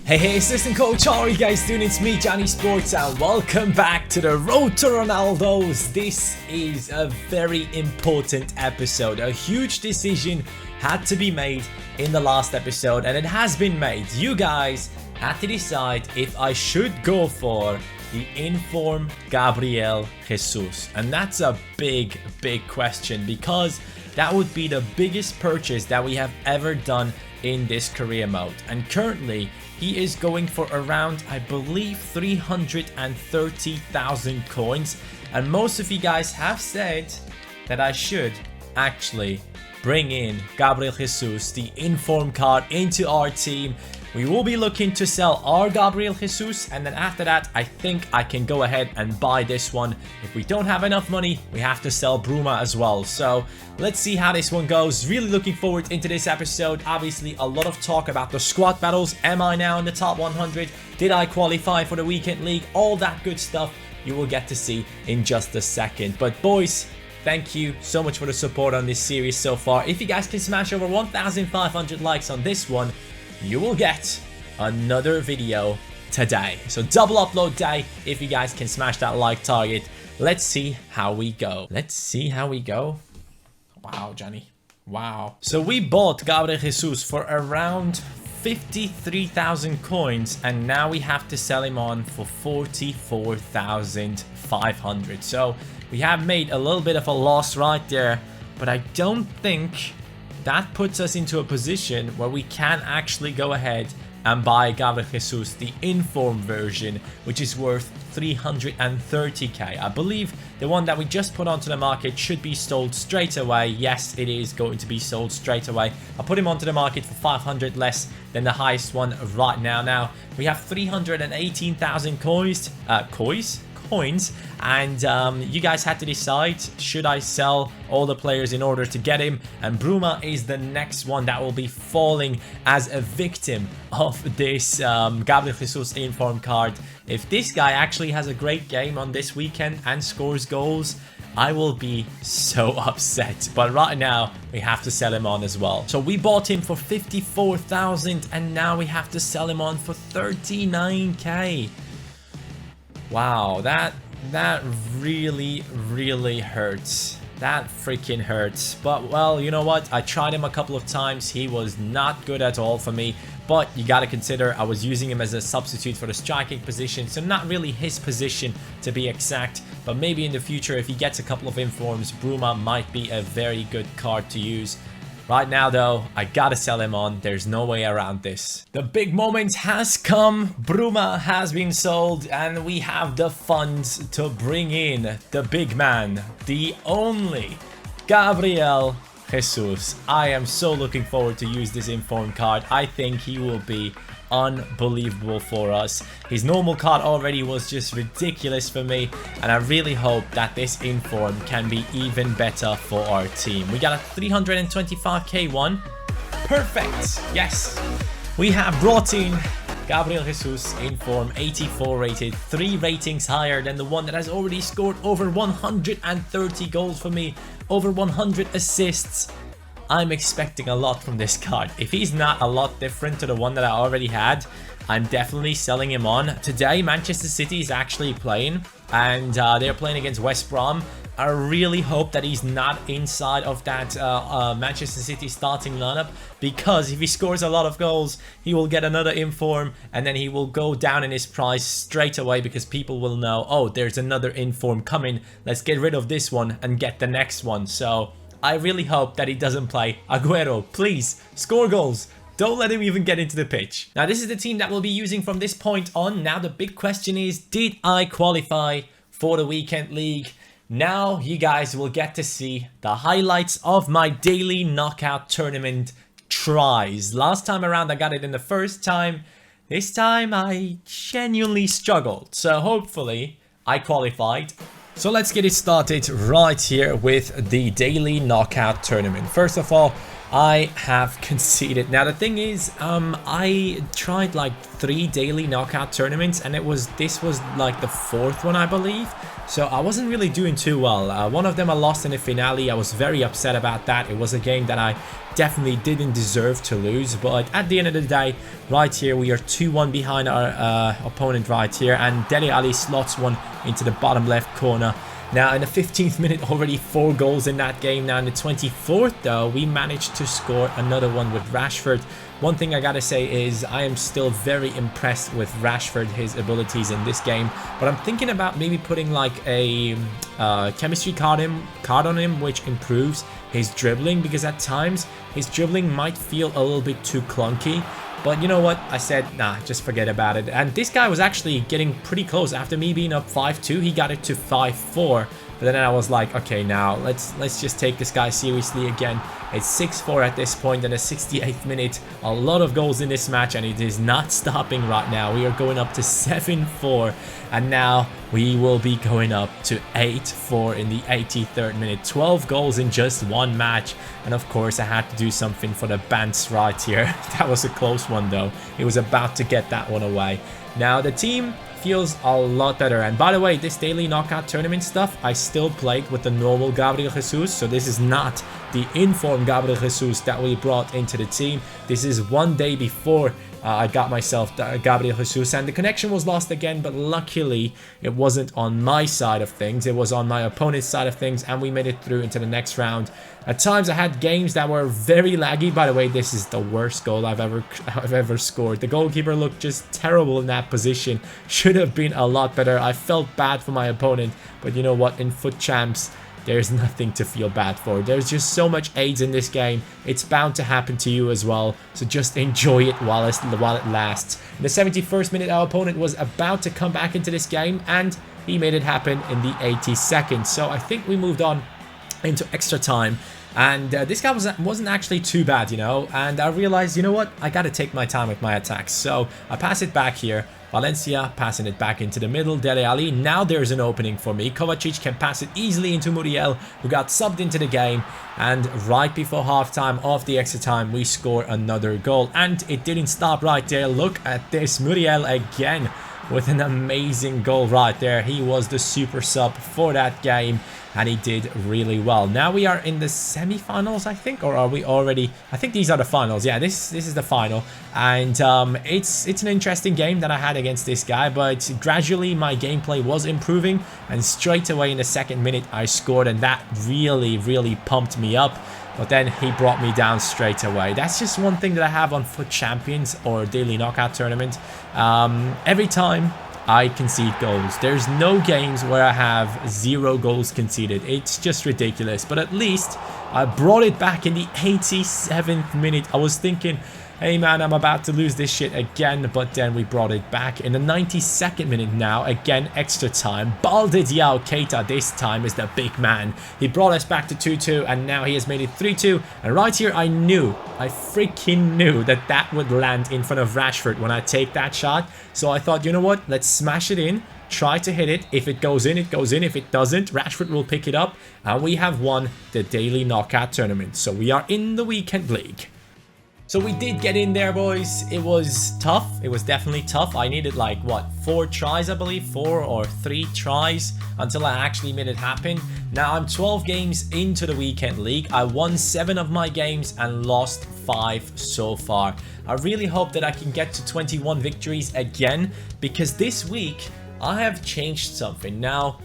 Hey, assistant coach, how are you guys doing? It's me, Johnny Sports, and welcome back to the Road to Ronaldos. This is a very important episode. A huge decision had to be made in the last episode, and it has been made. You guys had to decide if I should go for the inform Gabriel Jesus, and that's a big question because that would be the biggest purchase that we have ever done in this career mode. And currently he is going for around, I believe, 330,000 coins, and most of you guys have said that I should actually bring in Gabriel Jesus, the inform card, into our team. We will be looking to sell our Gabriel Jesus, and then after that I think I can go ahead and buy this one. If we don't have enough money, we have to sell Bruma as well. So let's see how this one goes. Really looking forward into this episode. Obviously a lot of talk about the squad battles. Am I now in the top 100? Did I qualify for the weekend league? All that good stuff you will get to see in just a second. But boys, thank you so much for the support on this series so far. If you guys can smash over 1,500 likes on this one, you will get another video today. So double upload day if you guys can smash that like target. Let's see how we go. Wow, Johnny. Wow. So we bought Gabriel Jesus for around 53,000 coins, and now we have to sell him on for 44,500. So we have made a little bit of a loss right there, but I don't think that puts us into a position where we can actually go ahead and buy Gabriel Jesus, the inform version, which is worth 330k. I believe the one that we just put onto the market should be sold straight away. Yes, it is going to be sold straight away. I put him onto the market for 500 less than the highest one right now. Now we have 318,000 coins, and you guys had to decide, should I sell all the players in order to get him? And Bruma is the next one that will be falling as a victim of this Gabriel Jesus inform card. If this guy actually has a great game on this weekend and scores goals, I will be so upset. But right now we have to sell him on as well. So we bought him for 54,000 and now we have to sell him on for 39k. Wow, that really hurts. That freaking hurts. But well, you know what? I tried him a couple of times. He was not good at all for me. But you got to consider I was using him as a substitute for the striking position, so not really his position to be exact. But maybe in the future, if he gets a couple of informs, Bruma might be a very good card to use. Right now though, I gotta sell him on. There's no way around this. The big moment has come. Bruma has been sold and we have the funds to bring in the big man, the only Gabriel Jesus. I am so looking forward to use this inform card. I think he will be unbelievable for us. His normal card already was just ridiculous for me, and I really hope that this inform can be even better for our team. We got a 325k one. Perfect. Yes, we have brought in Gabriel Jesus inform, 84 rated, 3 ratings higher than the one that has already scored over 130 goals for me, over 100 assists. I'm expecting a lot from this card. If he's not a lot different to the one that I already had, I'm definitely selling him on. Today, Manchester City is actually playing, and they're playing against West Brom. I really hope that he's not inside of that Manchester City starting lineup, because if he scores a lot of goals, he will get another inform, and then he will go down in his price straight away because people will know, oh, there's another inform coming. Let's get rid of this one and get the next one. So I really hope that he doesn't play. Aguero, please score goals. Don't let him even get into the pitch. Now, this is the team that we'll be using from this point on. Now, the big question is, did I qualify for the weekend league? Now, you guys will get to see the highlights of my daily knockout tournament tries. Last time around, I got it in the first time. This time, I genuinely struggled. So, hopefully, I qualified. So let's get it started right here with the daily knockout tournament. First of all, I have conceded. Now the thing is, I tried like 3 daily knockout tournaments, and this was like the 4th one, I believe. So I wasn't really doing too well. One of them I lost in the finale. I was very upset about that. It was a game that I definitely didn't deserve to lose. But at the end of the day, right here, we are 2-1 behind our opponent right here. And Dele Alli slots one into the bottom left corner. Now in the 15th minute, already 4 goals in that game. Now in the 24th though, we managed to score another one with Rashford. One thing I gotta say is I am still very impressed with Rashford, his abilities in this game. But I'm thinking about maybe putting like a chemistry card on him, which improves his dribbling, because at times his dribbling might feel a little bit too clunky. But you know what? I said, nah, just forget about it. And this guy was actually getting pretty close. After me being up 5-2, he got it to 5-4. But then I was like, okay, now let's just take this guy seriously again. It's 6-4 at this point in the 68th minute. A lot of goals in this match, and it is not stopping right now. We are going up to 7-4, and now we will be going up to 8-4 in the 83rd minute. 12 goals in just one match. And of course, I had to do something for the Bants right here. That was a close one though. It was about to get that one away. Now the team feels a lot better. And by the way, this daily knockout tournament stuff, I still played with the normal Gabriel Jesus. So this is not the informed Gabriel Jesus that we brought into the team. This is one day before I got myself Gabriel Jesus, and the connection was lost again, but luckily it wasn't on my side of things. It was on my opponent's side of things, and we made it through into the next round. At times I had games that were very laggy. By the way, this is the worst goal I've ever scored. The goalkeeper looked just terrible in that position. Should have been a lot better. I felt bad for my opponent, but you know what? In Foot Champs, there's nothing to feel bad for. There's just so much AIDS in this game. It's bound to happen to you as well. So just enjoy it while it lasts. In the 71st minute, our opponent was about to come back into this game, and he made it happen in the 82nd. So I think we moved on into extra time. And this guy wasn't actually too bad, you know. And I realized, you know what? I got to take my time with my attacks. So I pass it back here. Valencia passing it back into the middle. Dele Alli. Now there's an opening for me. Kovacic can pass it easily into Muriel, who got subbed into the game. And right before halftime, off the extra time, we score another goal. And it didn't stop right there. Look at this. Muriel again with an amazing goal right there. He was the super sub for that game, and he did really well. Now we are in the semi-finals, I think, or are we already? I think these are the finals. Yeah, this is the final, and it's an interesting game that I had against this guy, but gradually my gameplay was improving, and straight away in the 2nd minute I scored, and that really pumped me up. But then he brought me down straight away. That's just one thing that I have on Foot Champions or Daily Knockout Tournament. Every time I concede goals, there's no games where I have 0 goals conceded. It's just ridiculous. But at least I brought it back in the 87th minute. I was thinking, hey man, I'm about to lose this shit again, but then we brought it back in the 92nd minute now. Again, extra time. Balde Diao Keita this time is the big man. He brought us back to 2-2, and now he has made it 3-2. And right here, I freaking knew that that would land in front of Rashford when I take that shot. So I thought, you know what? Let's smash it in. Try to hit it. If it goes in, it goes in. If it doesn't, Rashford will pick it up. And we have won the Daily Knockout Tournament. So we are in the Weekend League. So we did get in there, boys. It was tough. It was definitely tough. I needed like, what, 4 tries, I believe? 4 or 3 tries until I actually made it happen. Now I'm 12 games into the Weekend League. I won 7 of my games and lost 5 so far. I really hope that I can get to 21 victories again, because this week I have changed something. Now,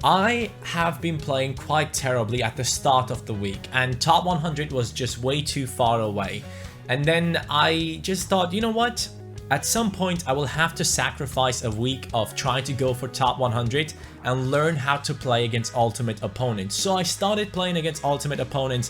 I have been playing quite terribly at the start of the week, and top 100 was just way too far away. And then I just thought, you know what? At some point, I will have to sacrifice a week of trying to go for top 100 and learn how to play against ultimate opponents. So I started playing against ultimate opponents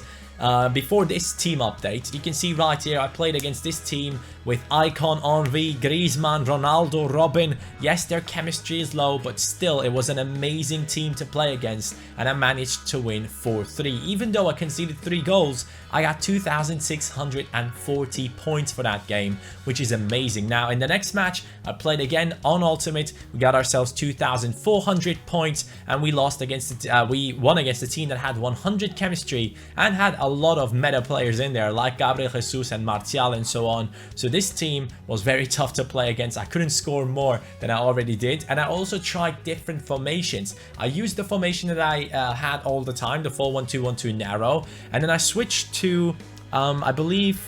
before this team update. You can see right here, I played against this team with Icon, Henry, Griezmann, Ronaldo, Robin. Yes, their chemistry is low, but still, it was an amazing team to play against, and I managed to win 4-3. Even though I conceded 3 goals, I got 2,640 points for that game, which is amazing. Now, in the next match, I played again on Ultimate. We got ourselves 2,400 points, and we lost against we won against a team that had 100 chemistry and had a lot of meta players in there, like Gabriel, Jesus, and Martial, and so on. So this team was very tough to play against. I couldn't score more than I already did, and I also tried different formations. I used the formation that I had all the time, the 4-1-2-1-2 narrow, and then I switched to I believe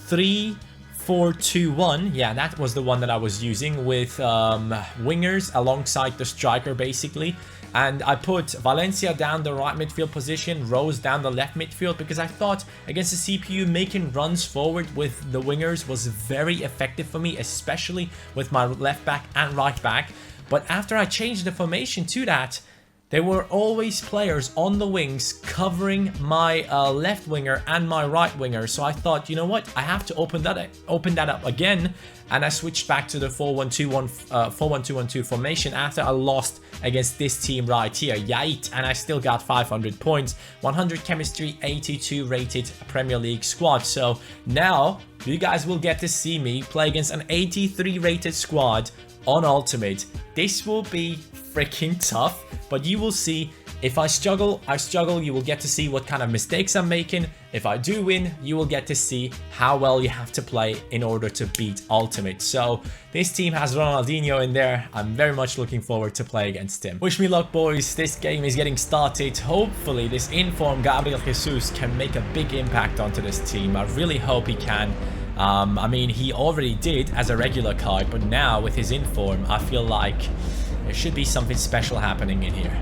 3-4-2-1. Yeah, that was the one that I was using, with wingers alongside the striker basically. And I put Valencia down the right midfield position, Rose down the left midfield, because I thought against the CPU, making runs forward with the wingers was very effective for me, especially with my left back and right back. But after I changed the formation to that, there were always players on the wings covering my left winger and my right winger. So I thought, you know what? I have to open that up again. And I switched back to the 4-1-2-1-2 formation after I lost against this team right here. Yait, and I still got 500 points, 100 chemistry, 82 rated Premier League squad. So now you guys will get to see me play against an 83 rated squad on Ultimate. This will be freaking tough, but you will see. If I struggle, I struggle. You will get to see what kind of mistakes I'm making. If I do win, you will get to see how well you have to play in order to beat Ultimate. So this team has Ronaldinho in there. I'm very much looking forward to play against him. Wish me luck, boys. This game is getting started. Hopefully this informed Gabriel Jesus can make a big impact onto this team. I really hope he can. I mean, he already did as a regular card, but now with his inform, I feel like there should be something special happening in here.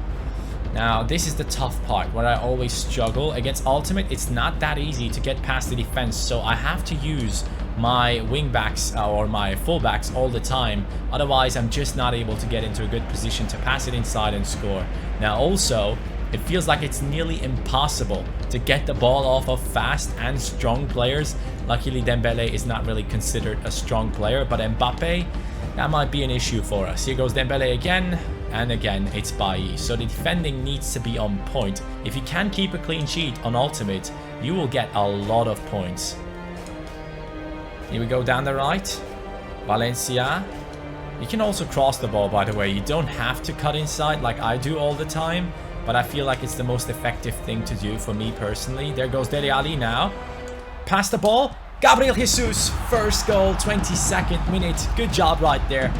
Now, this is the tough part where I always struggle. Against Ultimate, it's not that easy to get past the defense, so I have to use my wingbacks or my fullbacks all the time. Otherwise, I'm just not able to get into a good position to pass it inside and score. Now, also, it feels like it's nearly impossible to get the ball off of fast and strong players. Luckily, Dembele is not really considered a strong player, but Mbappe, that might be an issue for us. Here goes Dembele again. And again, it's Bailly. So the defending needs to be on point. If you can keep a clean sheet on Ultimate, you will get a lot of points. Here we go down the right. Valencia. You can also cross the ball, by the way. You don't have to cut inside like I do all the time, but I feel like it's the most effective thing to do for me personally. There goes Dele Alli now. Pass the ball. Gabriel Jesus, first goal, 22nd minute. Good job right there.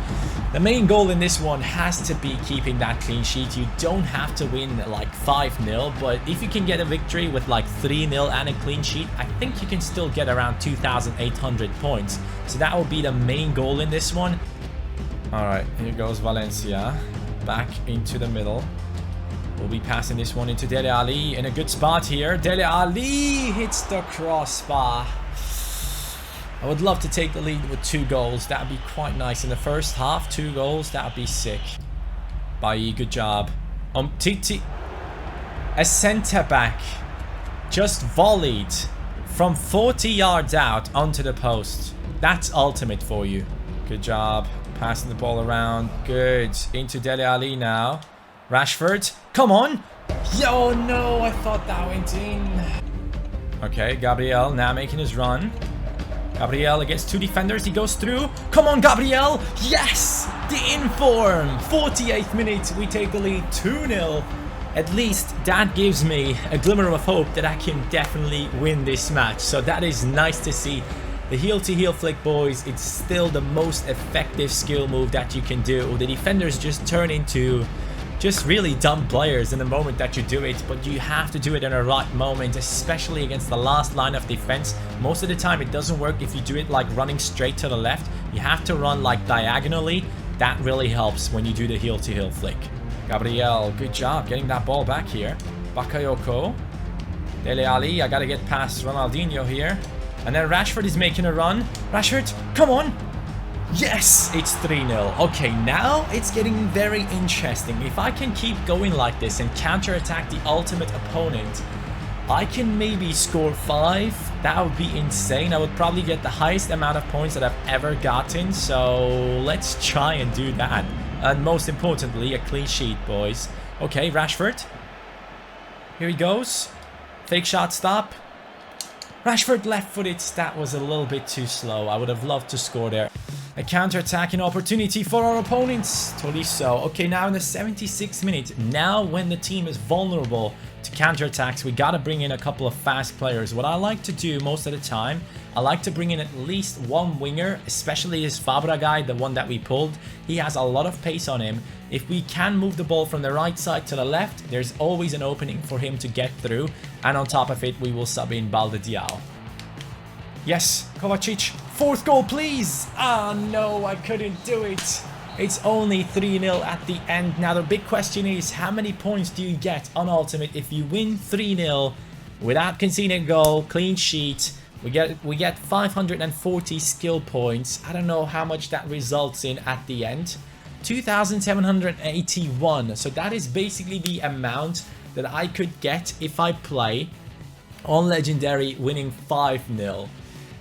The main goal in this one has to be keeping that clean sheet. You don't have to win like 5-0, but if you can get a victory with like 3-0 and a clean sheet, I think you can still get around 2,800 points. So that will be the main goal in this one. Alright, here goes Valencia. Back into the middle. We'll be passing this one into Dele Alli in a good spot here. Dele Alli hits the crossbar. I would love to take the lead with 2 goals. That would be quite nice. In the first half, 2 goals. That would be sick. Bailly, good job. Titi. A centre-back just volleyed from 40 yards out onto the post. That's Ultimate for you. Good job. Passing the ball around. Good. Into Dele Alli now. Rashford. Come on. Yo, no. I thought that went in. Okay, Gabriel now making his run. Gabriel against 2 defenders. He goes through. Come on, Gabriel. Yes! The inform. 48th minute. We take the lead 2-0. At least that gives me a glimmer of hope that I can definitely win this match. So that is nice to see. The heel-to-heel flick, boys. It's still the most effective skill move that you can do. The defenders just turn into just really dumb players in the moment that you do it, but you have to do it in a right moment, especially against the last line of defense. Most of the time it doesn't work if you do it like running straight to the left. You have to run like diagonally. That really helps when you do the heel-to-heel flick. Gabriel, good job getting that ball back here. Bakayoko. Dele Alli, I gotta get past Ronaldinho here. And then Rashford is making a run. Rashford, come on. Yes, it's 3-0. Okay, now it's getting very interesting. If I can keep going like this and counter-attack the ultimate opponent, I can maybe score 5. That would be insane. I would probably get the highest amount of points that I've ever gotten. So let's try and do that. And most importantly, a clean sheet, boys. Okay, Rashford. Here he goes. Fake shot, stop. Rashford left-footed. That was a little bit too slow. I would have loved to score there. A counter-attacking opportunity for our opponents. Totally so. Okay, now in the 76th minute. Now when the team is vulnerable to counter-attacks, we got to bring in a couple of fast players. What I like to do most of the time, I like to bring in at least one winger, especially this Fabra guy, the one that we pulled. He has a lot of pace on him. If we can move the ball from the right side to the left, there's always an opening for him to get through. And on top of it, we will sub in Balde Diao. Yes, Kovacic. 4th goal, please. Ah, no, I couldn't do it. It's only 3-0 at the end. Now, the big question is, how many points do you get on Ultimate if you win 3-0 without conceding a goal, clean sheet? We get 540 skill points. I don't know how much that results in at the end. 2,781. So that is basically the amount that I could get if I play on Legendary winning 5-0.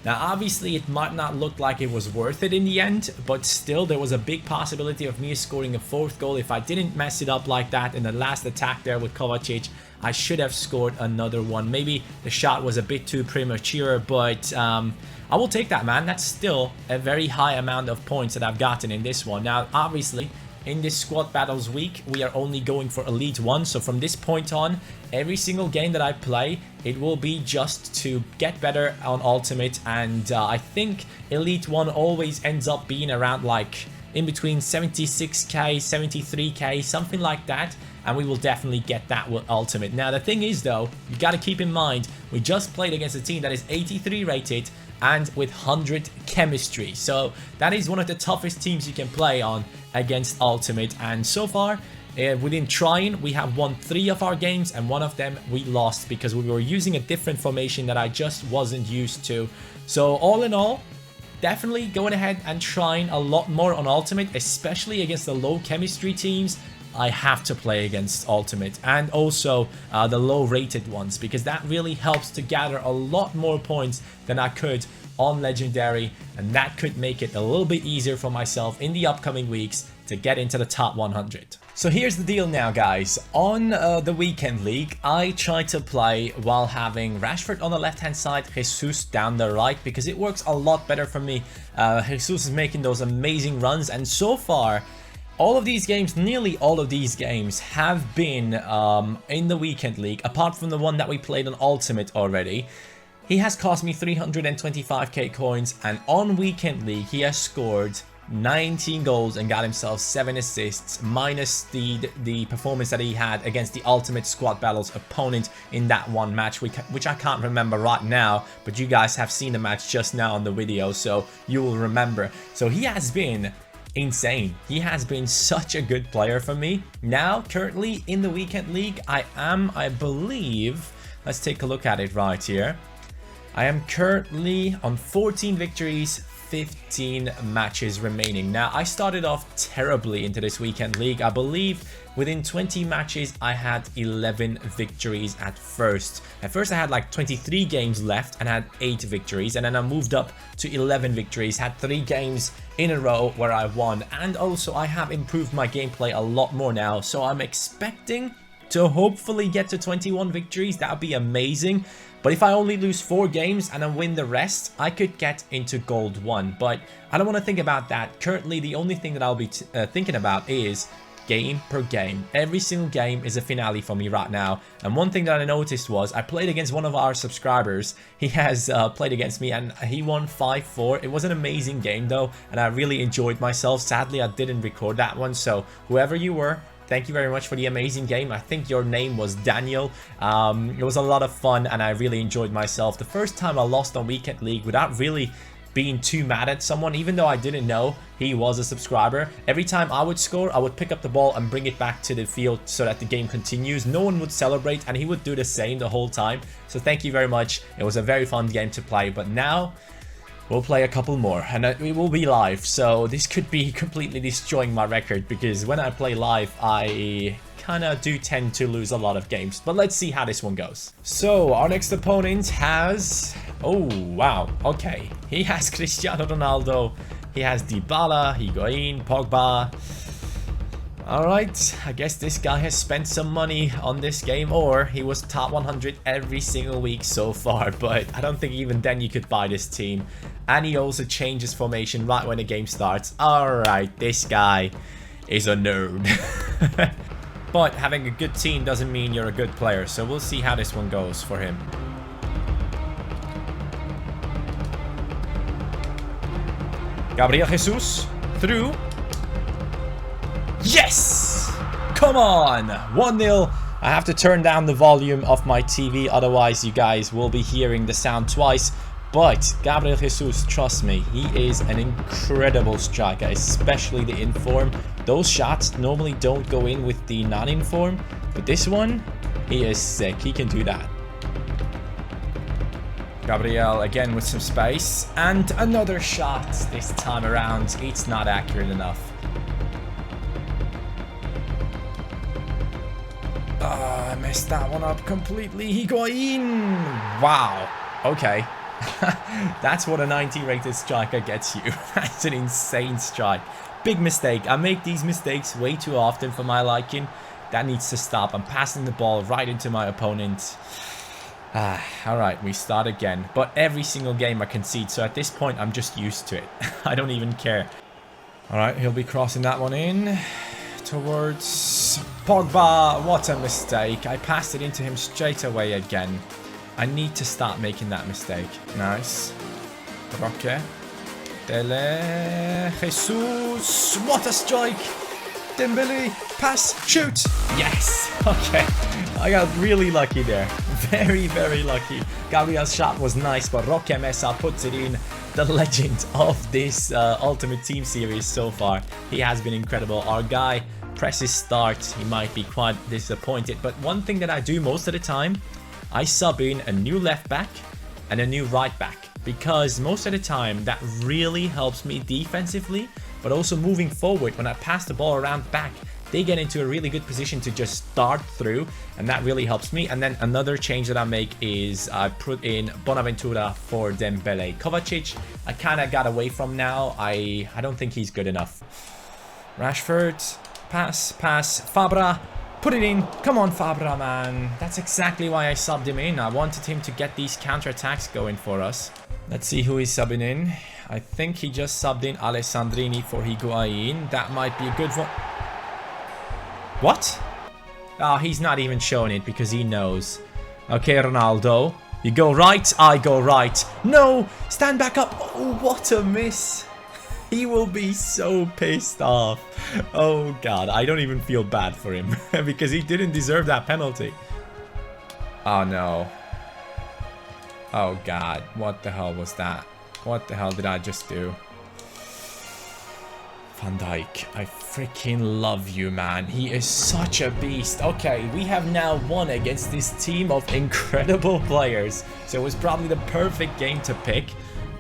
Now, obviously, it might not look like it was worth it in the end, but still, there was a big possibility of me scoring a 4th goal. If I didn't mess it up like that in the last attack there with Kovacic, I should have scored another one. Maybe the shot was a bit too premature, but I will take that, man. That's still a very high amount of points that I've gotten in this one. Now, obviously, in this squad battles week, we are only going for Elite 1. So from this point on, every single game that I play, it will be just to get better on Ultimate. And I think Elite 1 always ends up being around like in between 76k, 73k, something like that. And we will definitely get that with Ultimate. Now, the thing is, though, you got to keep in mind, we just played against a team that is 83 rated and with 100 chemistry. So that is one of the toughest teams you can play on against Ultimate. And so far, within trying, we have won 3 of our games, and 1 of them we lost because we were using a different formation that I just wasn't used to. So all in all, definitely going ahead and trying a lot more on Ultimate, especially against the low chemistry teams. I have to play against Ultimate, and also the low rated ones, because that really helps to gather a lot more points than I could on Legendary, and that could make it a little bit easier for myself in the upcoming weeks to get into the top 100. So here's the deal now, guys. On the weekend league, I try to play while having Rashford on the left hand side, Jesus down the right, because it works a lot better for me. Jesus is making those amazing runs, and so far all of these games, nearly all of these games have been in the weekend league, apart from the one that we played on Ultimate already. He has cost me 325k coins, and on weekend league he has scored 19 goals and got himself 7 assists, minus the performance that he had against the Ultimate Squad Battles opponent in that one match, which I can't remember right now, but you guys have seen the match just now on the video, so you will remember. So he has been insane. He has been such a good player for me. Now, currently in the weekend league, I believe, let's take a look at it right here. I am currently on 14 victories, 15 matches remaining. Now, I started off terribly into this weekend league. I believe within 20 matches, I had 11 victories at first. At first, I had like 23 games left and had 8 victories. And then I moved up to 11 victories, had 3 games in a row where I won. And also, I have improved my gameplay a lot more now. So I'm expecting to hopefully get to 21 victories. That would be amazing. But if I only lose 4 games and I win the rest, I could get into Gold 1. But I don't want to think about that. Currently, the only thing that I'll be thinking about is game per game. Every single game is a finale for me right now. And one thing that I noticed was I played against one of our subscribers. He has played against me and he won 5-4. It was an amazing game though, and I really enjoyed myself. Sadly, I didn't record that one. So whoever you were, thank you very much for the amazing game. I think your name was Daniel. It was a lot of fun and I really enjoyed myself. The first time I lost on Weekend League without really being too mad at someone, even though I didn't know he was a subscriber. Every time I would score, I would pick up the ball and bring it back to the field so that the game continues. No one would celebrate and he would do the same the whole time. So thank you very much. It was a very fun game to play. But now We'll play a couple more, and it will be live, so this could be completely destroying my record, because when I play live, I kind of do tend to lose a lot of games. But let's see how this one goes. So, our next opponent has... Oh, wow. Okay. He has Cristiano Ronaldo. He has Dybala, Higuain, Pogba. Alright, I guess this guy has spent some money on this game, or he was top 100 every single week so far, but I don't think even then you could buy this team. And he also changes formation right when the game starts. Alright, this guy is a nerd. But having a good team doesn't mean you're a good player, so we'll see how this one goes for him. Gabriel Jesus, through. Yes! Come on! 1-0. I have to turn down the volume of my TV, otherwise you guys will be hearing the sound twice. But Gabriel Jesus, trust me, he is an incredible striker, especially the in-form. Those shots normally don't go in with the non-in-form, but this one, he is sick. He can do that. Gabriel again with some space, and another shot this time around. It's not accurate enough. I messed that one up completely. Higuain! Wow. Okay. That's what a 90 rated striker gets you. That's an insane strike. Big mistake. I make these mistakes way too often for my liking. That needs to stop. I'm passing the ball right into my opponent. Alright, we start again. But every single game I concede, so at this point I'm just used to it. I don't even care. Alright, he'll be crossing that one in towards Pogba. What a mistake. I passed it into him straight away again. I need to start making that mistake. Nice. Roque. Dele. Jesus. What a strike. Dembele. Pass. Shoot. Yes. Okay. I got really lucky there. Very, very lucky. Gabriel's shot was nice, but Roque Mesa puts it in. The legend of this Ultimate Team series so far. He has been incredible. Our guy presses start. He might be quite disappointed, but one thing that I do most of the time, I sub in a new left back and a new right back, because most of the time that really helps me defensively, but also moving forward. When I pass the ball around back, they get into a really good position to just start through, and that really helps me. And then another change that I make is I put in Bonaventura for Dembele. Kovacic, I kind of got away from now. I don't think he's good enough. Rashford, pass, Fabra, put it in. Come on, Fabra, man. That's exactly why I subbed him in. I wanted him to get these counter-attacks going for us. Let's see who he's subbing in. I think he just subbed in Alessandrini for Higuain. That might be a good one. What? Oh, he's not even showing it because he knows. Okay, Ronaldo. You go right, I go right. No! Stand back up. Oh, what a miss. He will be so pissed off. Oh, God. I don't even feel bad for him because he didn't deserve that penalty. Oh, no. Oh, God. What the hell was that? What the hell did I just do? Van Dijk, I freaking love you, man. He is such a beast. Okay, we have now won against this team of incredible players. So it was probably the perfect game to pick.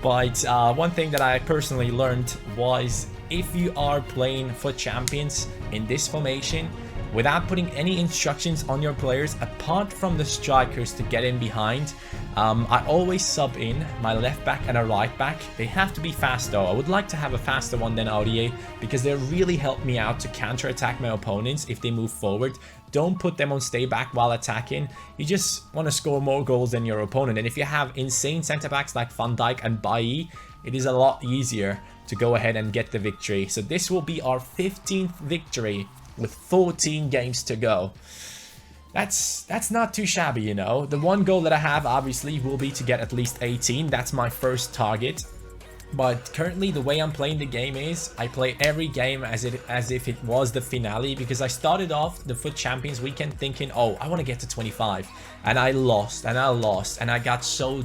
But one thing that I personally learned was if you are playing FUT Champions in this formation, without putting any instructions on your players apart from the strikers to get in behind, I always sub in my left back and a right back. They have to be fast though. I would like to have a faster one than Aurier because they really help me out to counter-attack my opponents if they move forward. Don't put them on stay back while attacking. You just want to score more goals than your opponent. And if you have insane centre-backs like Van Dijk and Bailly, it is a lot easier to go ahead and get the victory. So this will be our 15th victory with 14 games to go. That's not too shabby, you know. The one goal that I have obviously will be to get at least 18. That's my first target. But currently the way I'm playing the game is I play every game as if it was the finale, because I started off the FUT Champions weekend thinking, oh, I want to get to 25, and I lost and I got so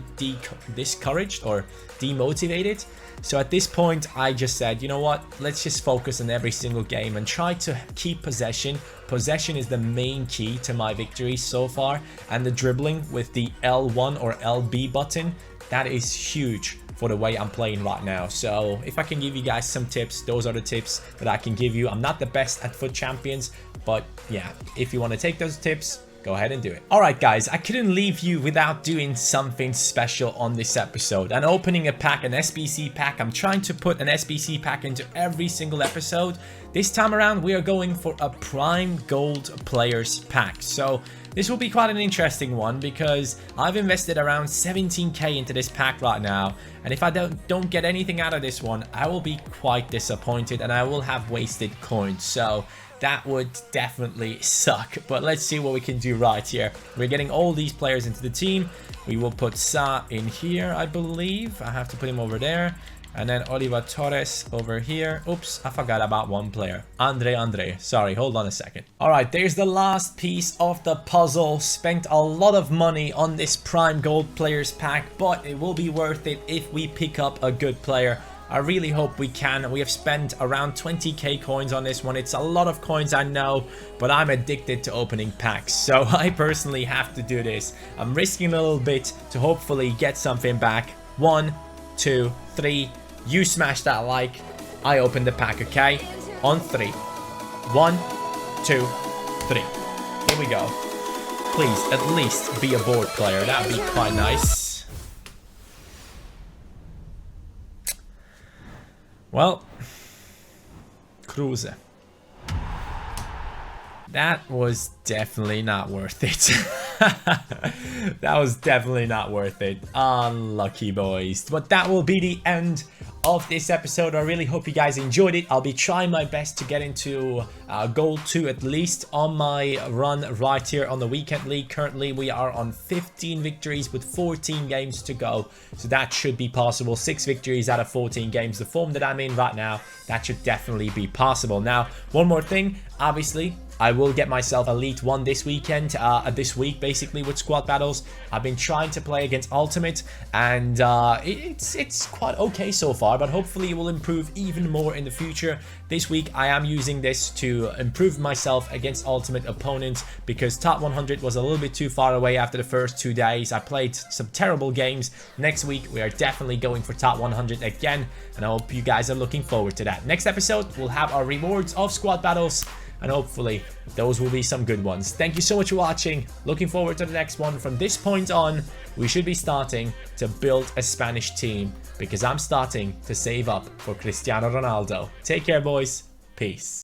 discouraged or demotivated. So at this point I just said, you know what, let's just focus on every single game and try to keep possession. Possession is the main key to my victory so far, and the dribbling with the L1 or LB button, that is huge for the way I'm playing right now. So if I can give you guys some tips, those are the tips that I can give you. I'm not the best at FUT Champions, but yeah, if you want to take those tips, go ahead and do it. Alright guys, I couldn't leave you without doing something special on this episode and opening a pack, an SBC pack. I'm trying to put an SBC pack into every single episode. This time around we are going for a Prime Gold Players pack. So this will be quite an interesting one because I've invested around 17k into this pack right now, and if I don't get anything out of this one, I will be quite disappointed and I will have wasted coins. So that would definitely suck, but let's see what we can do right here. We're getting all these players into the team. We will put Sa in here, I believe. I have to put him over there. And then Oliver Torres over here. Oops, I forgot about one player. Andre. Sorry, hold on a second. Alright, there's the last piece of the puzzle. Spent a lot of money on this Prime Gold Players pack, but it will be worth it if we pick up a good player. I really hope we can. We have spent around 20k coins on this one. It's a lot of coins, I know, but I'm addicted to opening packs, so I personally have to do this. I'm risking a little bit to hopefully get something back. 1, 2, 3. You smash that like. I open the pack, okay? On 3. 1, 2, 3. Here we go. Please, at least be a board player. That would be quite nice. Well, Kruse. That was definitely not worth it. That was definitely not worth it. Unlucky boys. But that will be the end of this episode. I really hope you guys enjoyed it. I'll be trying my best to get into Gold 2 at least on my run right here on the Weekend League. Currently we are on 15 victories with 14 games to go, so that should be possible. 6 victories out of 14 games. The form that I'm in right now, that should definitely be possible. Now, one more thing, obviously I will get myself Elite 1 this weekend, this week basically with squad battles. I've been trying to play against Ultimate and it's quite okay so far, but hopefully it will improve even more in the future. This week I am using this to improve myself against Ultimate opponents because top 100 was a little bit too far away after the first 2 days. I played some terrible games. Next week we are definitely going for top 100 again, and I hope you guys are looking forward to that. Next episode we'll have our rewards of squad battles, and hopefully those will be some good ones. Thank you so much for watching. Looking forward to the next one. From this point on, we should be starting to build a Spanish team because I'm starting to save up for Cristiano Ronaldo. Take care, boys. Peace.